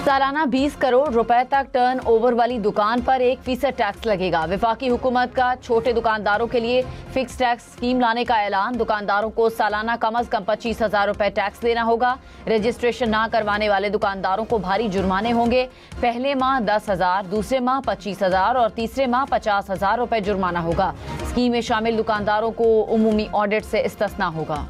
सालाना 20 करोड़ रुपए तक टर्न ओवर वाली दुकान पर 1% टैक्स लगेगा। वफाकी हुकूमत का छोटे दुकानदारों के लिए फिक्स टैक्स स्कीम लाने का ऐलान। दुकानदारों को सालाना कम अज कम 25,000 रुपए टैक्स देना होगा। रजिस्ट्रेशन ना करवाने वाले दुकानदारों को भारी जुर्माने होंगे। पहले माह 10,000, दूसरे माह 25,000 और तीसरे माह 50,000 रुपए जुर्माना होगा। स्कीम में शामिल दुकानदारों को उमूमी ऑडिट से इस्तिस्ना होगा।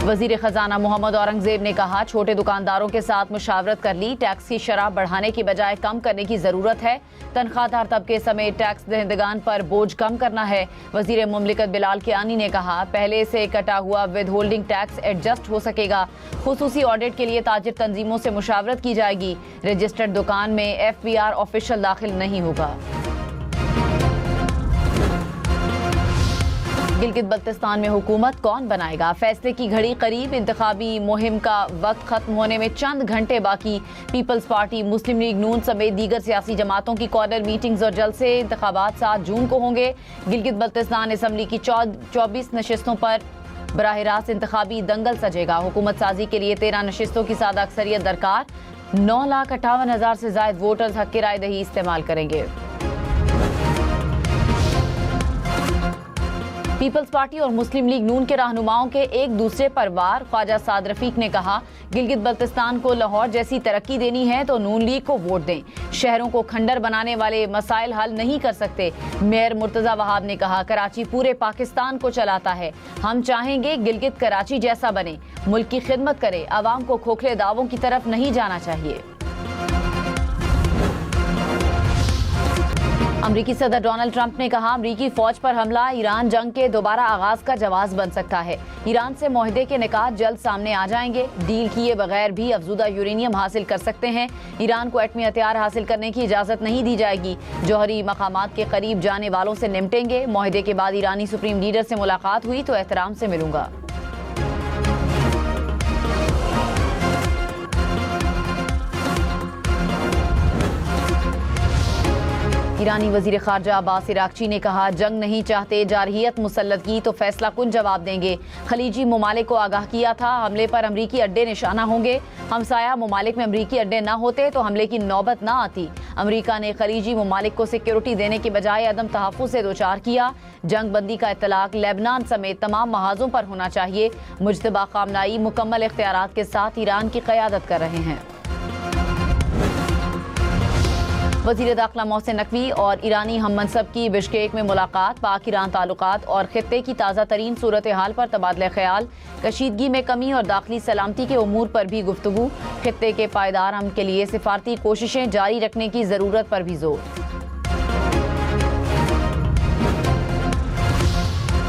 वजीर खजाना मोहम्मद औरंगजेब ने कहा, छोटे दुकानदारों के साथ मुशावरत कर ली। टैक्स की शरह बढ़ाने की बजाय कम करने की जरूरत है। तनख्वाहदार तबके समेत टैक्स दहिंदगान पर बोझ कम करना है। वजीर मुमलिकत बिलाल कियानी ने कहा, पहले से कटा हुआ विद होल्डिंग टैक्स एडजस्ट हो सकेगा। खुसूसी ऑडिट के लिए ताजिर तंजीमों से मुशावरत की जाएगी। रजिस्टर्ड दुकान में FBR ऑफिशियल दाखिल नहीं होगा। गिलगित बल्तिस्तान में हुकूमत कौन बनाएगा, फैसले की घड़ी करीब। इंतखाबी मुहिम का वक्त खत्म होने में चंद घंटे बाकी। पीपल्स पार्टी, मुस्लिम लीग नून समेत दीगर सियासी जमातों की कॉर्नर मीटिंग्स और जलसे। इंतखाबात 7 जून को होंगे। गिलगित बल्तिस्तान असम्बली की 24 नशिस्तों पर बराह रास्त इंतखाबी दंगल सजेगा। हुकूमत साजी के लिए 13 नशिस्तों की सादा अक्सरियत दरकार। 9,58,000 से ज्यादा वोटर्स हक की राय दही इस्तेमाल करेंगे। पीपल्स पार्टी और मुस्लिम लीग नून के रहनुमाओं के एक दूसरे पर वार। ख्वाजा साद रफीक ने कहा, गिलगित बल्तिस्तान को लाहौर जैसी तरक्की देनी है तो नून लीग को वोट दें। शहरों को खंडर बनाने वाले मसाइल हल नहीं कर सकते। मेयर मुर्तजा वहाब ने कहा, कराची पूरे पाकिस्तान को चलाता है। हम चाहेंगे गिलगित कराची जैसा बने, मुल्क की खिदमत करे। आवाम को खोखले दावों की तरफ नहीं जाना चाहिए। अमरीकी सदर डोनाल्ड ट्रंप ने कहा, अमरीकी फौज पर हमला ईरान जंग के दोबारा आगाज का जवाब बन सकता है। ईरान से मुआहदे के निकात जल्द सामने आ जाएंगे। डील किए बगैर भी अफजुदा यूरेनियम हासिल कर सकते हैं। ईरान को एटमी हथियार हासिल करने की इजाजत नहीं दी जाएगी। जौहरी मकामात के करीब जाने वालों से निपटेंगे। मुआहदे के बाद ईरानी सुप्रीम लीडर से मुलाकात हुई तो एहतराम से मिलूंगा। ईरानी वजीर खारजा अब्बास इराक्ची ने कहा, जंग नहीं चाहते, जारहियत मुसल्लत की तो फैसला कुन जवाब देंगे। खलीजी ममालिक को आगाह किया था, हमले पर अमरीकी अड्डे निशाना होंगे। हमसाया ममालिक में अमरीकी अड्डे न होते तो हमले की नौबत न आती। अमरीका ने खलीजी ममालिक को सिक्योरिटी देने के बजाय अदम तहफ़्फ़ुज़ से दो चार किया। जंग बंदी का इत्तलाक लेबनान समेत तमाम महाजों पर होना चाहिए। मुज्तबा खामनाई मुकम्मल इख्तियारात के साथ ईरान की क़यादत कर रहे हैं। वज़ीर दाखिला मोहसिन नकवी और ईरानी हम मनसब की बिश्केक में मुलाकात। पाक ईरान ताल्लुकात और खित्ते की ताज़ा तरीन सूरत हाल पर तबादला ख्याल। कशीदगी में कमी और दाखिली सलामती के उमूर पर भी गुफ्तगू। खित्ते के पायदार अमन के लिए सिफारती कोशिशें जारी रखने की ज़रूरत पर भी जोर।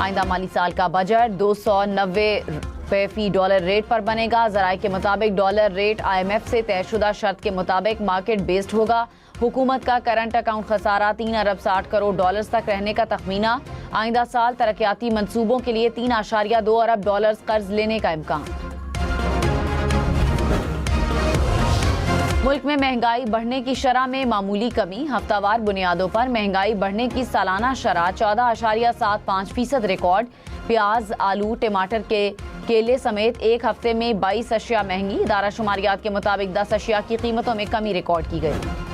आइंदा माली साल का बजट 290 रुपये फी डॉलर रेट पर बनेगा। ज़राए के मुताबिक डॉलर रेट IMF से तयशुदा शर्त के मुताबिक मार्केट बेस्ड होगा। हुकूमत का करंट अकाउंट खसारा 3 अरब 60 करोड़ डॉलर्स तक रहने का तखमीना। आइंदा साल तरक्याती मंसूबों के लिए 3.2 अरब डॉलर्स कर्ज लेने का इम्कान। मुल्क में महंगाई बढ़ने की शरह में मामूली कमी। हफ्तावार बुनियादों पर महंगाई बढ़ने की सालाना शरह 14.75% रिकॉर्ड। प्याज, आलू, टमाटर के केले समेत एक हफ्ते में 22 अशिया महंगी। इदारा शुमारियात के मुताबिक 10 अशिया की कीमतों में कमी रिकॉर्ड की गई।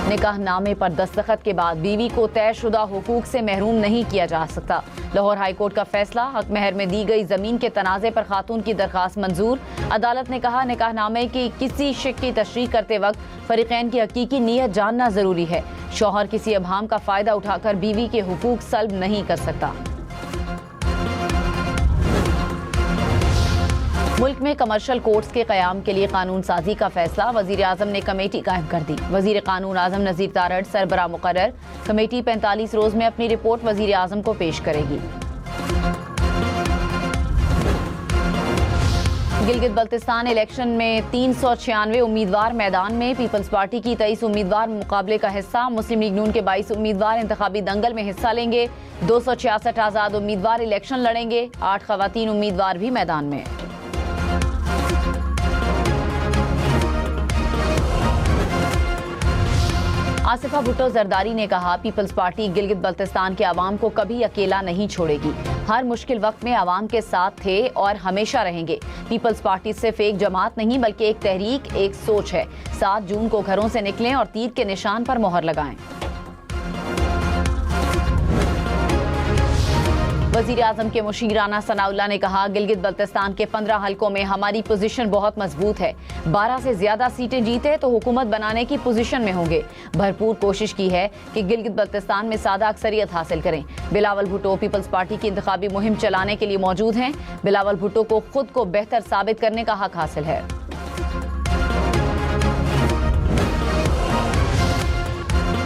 निकाहनामे पर दस्तखत के बाद बीवी को तयशुदा हुकूक से महरूम नहीं किया जा सकता। लाहौर हाई कोर्ट का फैसला। हक महर में दी गई जमीन के तनाज़े पर खातून की दरखास्त मंजूर। अदालत ने कहा, निकाहनामे की किसी शिक की तशरीह करते वक्त फरीकैन की हकीकी नीयत जानना जरूरी है। शौहर किसी अबहाम का फायदा उठाकर बीवी के हुकूक सल्ब नहीं कर सकता। मुल्क में कमर्शियल कोर्ट्स के क़याम के लिए कानून साजी का फैसला। वज़ीर आज़म ने कमेटी कायम कर दी। वज़ीर कानून आज़म नज़ीर तारड़ सरबराह मुकर्रर। कमेटी 45 रोज़ में अपनी रिपोर्ट वज़ीर आज़म को पेश करेगी। गिलगित बल्तिस्तान इलेक्शन में 396 उम्मीदवार मैदान में। पीपल्स पार्टी की 23 उम्मीदवार मुकाबले का हिस्सा। मुस्लिम लीग नून के 22 उम्मीदवार इंतखाबी दंगल में हिस्सा लेंगे। 266 आज़ाद उम्मीदवार इलेक्शन लड़ेंगे। 8 ख़वातीन उम्मीदवार भी मैदान में। आसिफा भुट्टो जरदारी ने कहा, पीपल्स पार्टी गिलगित बल्तिस्तान के अवाम को कभी अकेला नहीं छोड़ेगी। हर मुश्किल वक्त में अवाम के साथ थे और हमेशा रहेंगे। पीपल्स पार्टी सिर्फ एक जमात नहीं बल्कि एक तहरीक, एक सोच है। 7 जून को घरों से निकलें और तीर के निशान पर मोहर लगाएं। वजीर आजम के मुशीर राना सनाउल्लाह ने कहा, गिलगित बल्तिस्तान के 15 हलकों में हमारी पोजीशन बहुत मजबूत है। 12 से ज्यादा सीटें जीते तो हुकूमत बनाने की पोजीशन में होंगे। भरपूर कोशिश की है कि गिलगित बल्तिस्तान में सादा अक्सरियत हासिल करें। बिलावल भुट्टो पीपल्स पार्टी की इंतखाबी मुहिम चलाने के लिए मौजूद हैं। बिलावल भुट्टो को खुद को बेहतर साबित करने का हक हासिल है।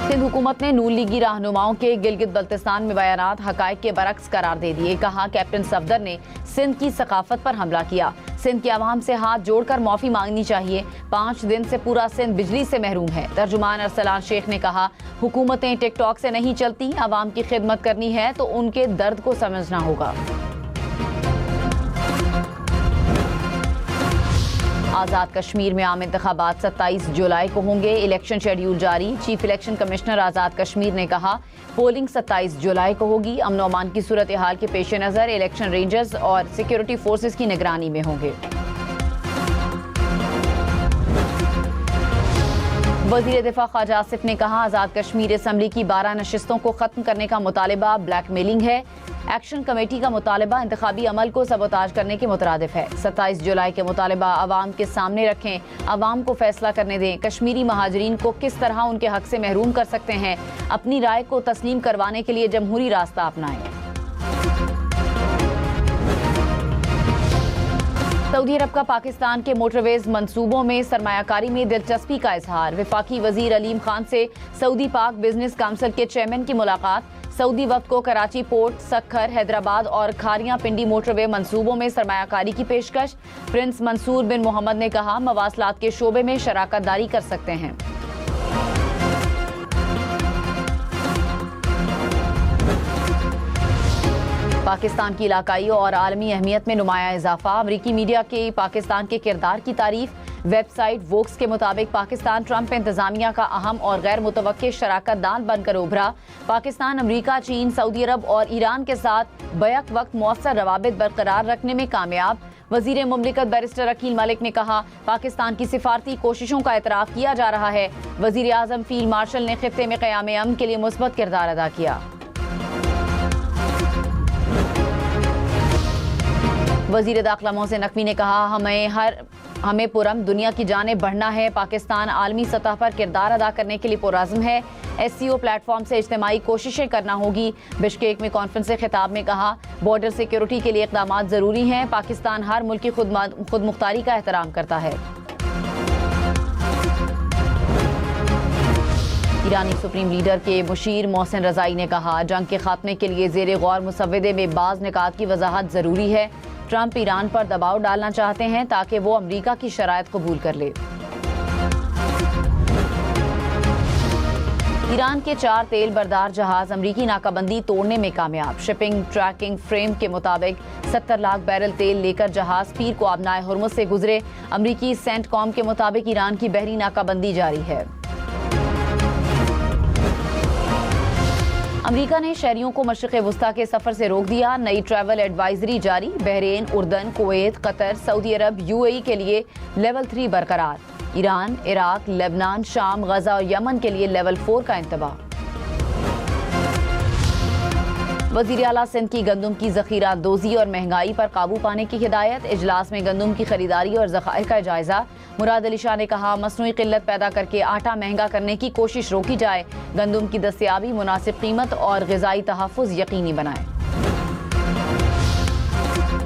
सिंध हुकूमत ने नून लीगी रहनुमाओं के गिलगित बल्तिस्तान में बयानात हकायक के बरक्स करार दे दिए। कहा, कैप्टन सफदर ने सिंध की सकाफत पर हमला किया। सिंध के अवाम से हाथ जोड़कर माफी मांगनी चाहिए। 5 दिन से पूरा सिंध बिजली से महरूम है। तर्जुमान अरसलान शेख ने कहा, हुकूमतें टिकटॉक से नहीं चलती। अवाम की खिदमत करनी है तो उनके दर्द को समझना होगा। आज़ाद कश्मीर में आम इंतखाबात 27 जुलाई को होंगे। इलेक्शन शेड्यूल जारी। Chief election commissioner Azad Kashmir ने कहा, पोलिंग 27 जुलाई को होगी। अमन और अमान की सूरत हाल के पेश नज़र इलेक्शन रेंजर्स और सिक्योरिटी फोर्सेस की निगरानी में होंगे। वज़ीर दिफा ख्वाजा आसिफ ने कहा, आज़ाद कश्मीर असम्बली की 12 नशिस्तों को खत्म करने का मुतालिबा ब्लैकमेलिंग है। एक्शन कमेटी का मुतालिबा इंतखाबी अमल को सबोताज करने के मुतरादिफ है। 27 जुलाई के मुतालिबा अवाम के सामने रखें। अवाम को फैसला करने दें। कश्मीरी महाजरीन को किस तरह उनके हक से महरूम कर सकते हैं। अपनी राय को तस्लीम करवाने के लिए जमहूरी रास्ता अपनाएं। सऊदी अरब का पाकिस्तान के मोटरवेज मंसूबों में सरमायाकारी में दिलचस्पी का इजहार। वफाकी वजीर अलीम खान से सऊदी पाक बिजनेस काउंसिल के चेयरमैन की मुलाकात। सऊदी वक्त को कराची पोर्ट, सक्खर, हैदराबाद और खारियां पिंडी मोटरवे मंसूबों में सरमायाकारी की पेशकश। प्रिंस मंसूर बिन मोहम्मद ने कहा, मवासलात के शोबे में शराकत दारी कर सकते हैं। पाकिस्तान की इलाकाई और आलमी अहमियत में नुमाया इजाफा। अमरीकी मीडिया के पाकिस्तान के किरदार की तारीफ। वेबसाइट वोक्स के मुताबिक पाकिस्तान ट्रंप इंतजामिया का अहम और गैर मुतवक्के शराकत दान बनकर उभरा। पाकिस्तान अमरीका, चीन, सऊदी अरब और ईरान के साथ बैक वक्त मौसर रवाबित बरकरार रखने में कामयाब। वजीर मुमलिकत बैरिस्टर अकील मलिक ने कहा, पाकिस्तान की सिफारती कोशिशों का एतराफ़ किया जा रहा है। वजीर आज़म फील्ड मार्शल ने खित्ते में क़याम अमन के लिए मुस्बत किरदार अदा किया। वजीर दाखिला मोहसिन नकवी ने कहा, हमें पुरम दुनिया की जाने बढ़ना है। पाकिस्तान आलमी सतह पर किरदार अदा करने के लिए पुरज़्म है। SCO प्लेटफॉर्म से इज्तिमाई कोशिशें करना होगी। बिश्केक में कॉन्फ्रेंस से खिताब में कहा, बॉर्डर सिक्योरिटी के लिए इक़दाम ज़रूरी हैं। पाकिस्तान हर मुल्क की खुद मुख्तारी का एहतराम करता है। ईरानी सुप्रीम लीडर के मुशीर मोहसिन रज़ाई ने कहा, जंग के खात्मे के लिए ज़ेरे गौर मुसव्वदे में बाज़ निकात की वजाहत ज़रूरी है। ट्रंप ईरान पर दबाव डालना चाहते हैं ताकि वो अमरीका की शराइत कबूल कर ले। ईरान के 4 तेल बरदार जहाज अमरीकी नाकाबंदी तोड़ने में कामयाब। शिपिंग ट्रैकिंग फ्रेम के मुताबिक 70 लाख बैरल तेल लेकर जहाज पीर को आबनाए हुर्मुज़ से गुजरे। अमरीकी सेंटकॉम के मुताबिक ईरान की बहरी नाकाबंदी जारी है। अमरीका ने शहरियों को मशरिक़ वुस्ता के सफर से रोक दिया। नई ट्रैवल एडवाइजरी जारी। बहरीन, उर्दन, कुवैत, कतर, सऊदी अरब, UAE के लिए लेवल 3 बरकरार। ईरान, इराक, लेबनान, शाम, गजा और यमन के लिए लेवल 4 का इंतबाह। वज़ीर आला सिंध की गंदम की ज़ख़ीरा दोज़ी और महंगाई पर काबू पाने की हिदायत। इजलास में गंदम की खरीदारी और ज़ख़ाइर का जायजा। मुराद अली शाह ने कहा, मसनूई क़िल्लत पैदा करके आटा महंगा करने की कोशिश रोकी जाए। गंदम की दस्तयाबी, मुनासिब कीमत और ग़िज़ाई तहफ़्फ़ुज़ यकीनी बनाए।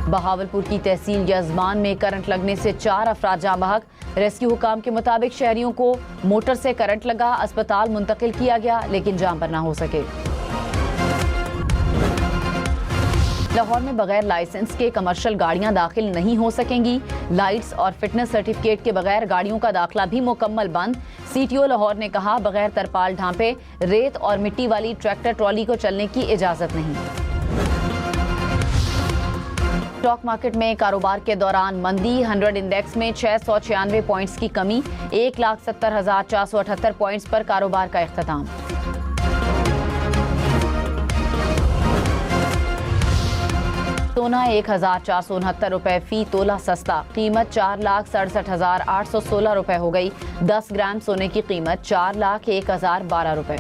बहावलपुर की तहसील यज़मान में करंट लगने से 4 अफराद जाँ बहक। रेस्क्यू हुकाम के मुताबिक शहरियों को मोटर से करंट लगा, अस्पताल मुंतकिल किया गया लेकिन जान पर ना हो सके। लाहौर में बगैर लाइसेंस के कमर्शियल गाड़ियां दाखिल नहीं हो सकेंगी। लाइट्स और फिटनेस सर्टिफिकेट के बगैर गाड़ियों का दाखिला भी मुकम्मल बंद। CTO लाहौर ने कहा, बगैर तरपाल ढांपे, रेत और मिट्टी वाली ट्रैक्टर ट्रॉली को चलने की इजाजत नहीं। स्टॉक मार्केट में कारोबार के दौरान मंदी, 100 इंडेक्स में 696 पॉइंट्स की कमी, 1,70,478 पॉइंट्स पर कारोबार का इख्तिताम। सोना 1,469 रुपए फी तोला सस्ता, कीमत 4,67,816 रुपए हो गई। 10 ग्राम सोने की कीमत 4,01,012 रुपए।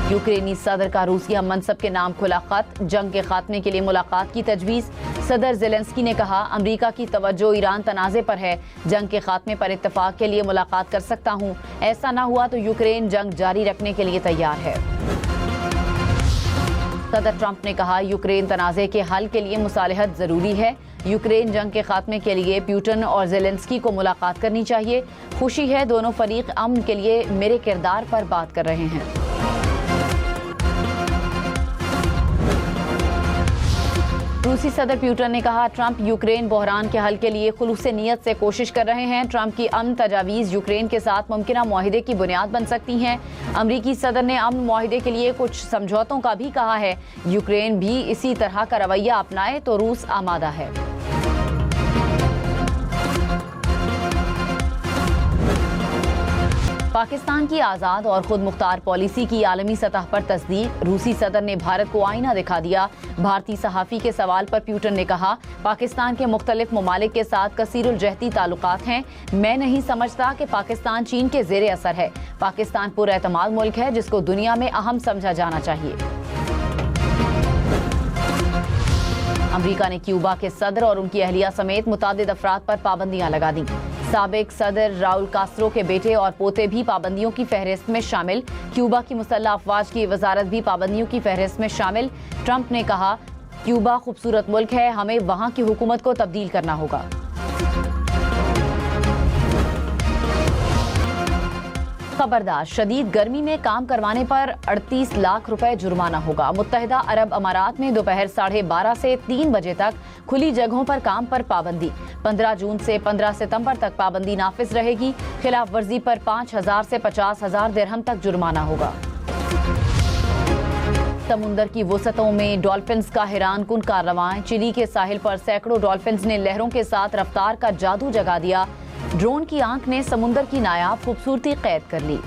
यूक्रेनी सदर का रूसी हम मनसब के नाम खुला खत, जंग के खात्मे के लिए मुलाकात की तजवीज़। सदर ज़ेलेंस्की ने कहा, अमरीका की तवज्जो ईरान तनाज़े पर है, जंग के खात्मे पर इत्तफाक के लिए मुलाकात कर सकता हूँ। ऐसा ना हुआ तो यूक्रेन जंग जारी रखने के लिए तैयार है। सदर ट्रंप ने कहा, यूक्रेन तनाज़े के हल के लिए मुसालहत ज़रूरी है। यूक्रेन जंग के खात्मे के लिए पुतिन और ज़ेलेंस्की को मुलाकात करनी चाहिए। खुशी है दोनों फरीक अमन के लिए मेरे किरदार पर बात कर रहे हैं। रूसी सदर पुतिन ने कहा, ट्रंप यूक्रेन बहरान के हल के लिए खुलूस नीयत से कोशिश कर रहे हैं। ट्रंप की अमन तजावीज़ यूक्रेन के साथ मुमकिना मुआहिदे की बुनियाद बन सकती हैं। अमरीकी सदर ने अमन मुआहिदे के लिए कुछ समझौतों का भी कहा है। यूक्रेन भी इसी तरह का रवैया अपनाए तो रूस आमादा है। पाकिस्तान की आज़ाद और खुद मुख्तार पॉलिसी की आलमी सतह पर तस्दीक, रूसी सदर ने भारत को आईना दिखा दिया। भारतीय सहाफ़ी के सवाल पर पुतिन ने कहा, पाकिस्तान के मुख्तलिफ ममालिक के साथ कसीरुल जहती ताल्लुकात हैं। मैं नहीं समझता कि पाकिस्तान चीन के ज़ेरे असर है। पाकिस्तान पुरएतमाद मुल्क है जिसको दुनिया में अहम समझा जाना चाहिए। अमरीका ने क्यूबा के सदर और उनकी अहलिया समेत मुतादिद अफराद पर पाबंदियां लगा दी। साबिक सदर राउल कास्त्रो के बेटे और पोते भी पाबंदियों की फहरिस्त में शामिल। क्यूबा की मुसल्लह अफवाज की वजारत भी पाबंदियों की फहरिस्त में शामिल। ट्रंप ने कहा, क्यूबा खूबसूरत मुल्क है, हमें वहां की हुकूमत को तब्दील करना होगा। खबरदार, शदीद गर्मी में काम करवाने पर 38 लाख रुपए जुर्माना होगा। मुत्तहिदा अरब अमारात में दोपहर 12:30 से 3 बजे तक खुली जगहों पर काम पर पाबंदी। 15 जून से 15 सितंबर तक पाबंदी नाफिज रहेगी। खिलाफ वर्जी पर 5,000 से 50,000 दिरहम तक जुर्माना होगा। समुंदर की वसतों में डॉल्फिन्स का हैरान कुन कार्रवाई। चिली के साहिल पर सैकड़ों डॉल्फिन्स ने लहरों के साथ रफ्तार का जादू जगा दिया। ड्रोन की आंख ने समुंदर की नायाब खूबसूरती कैद कर ली।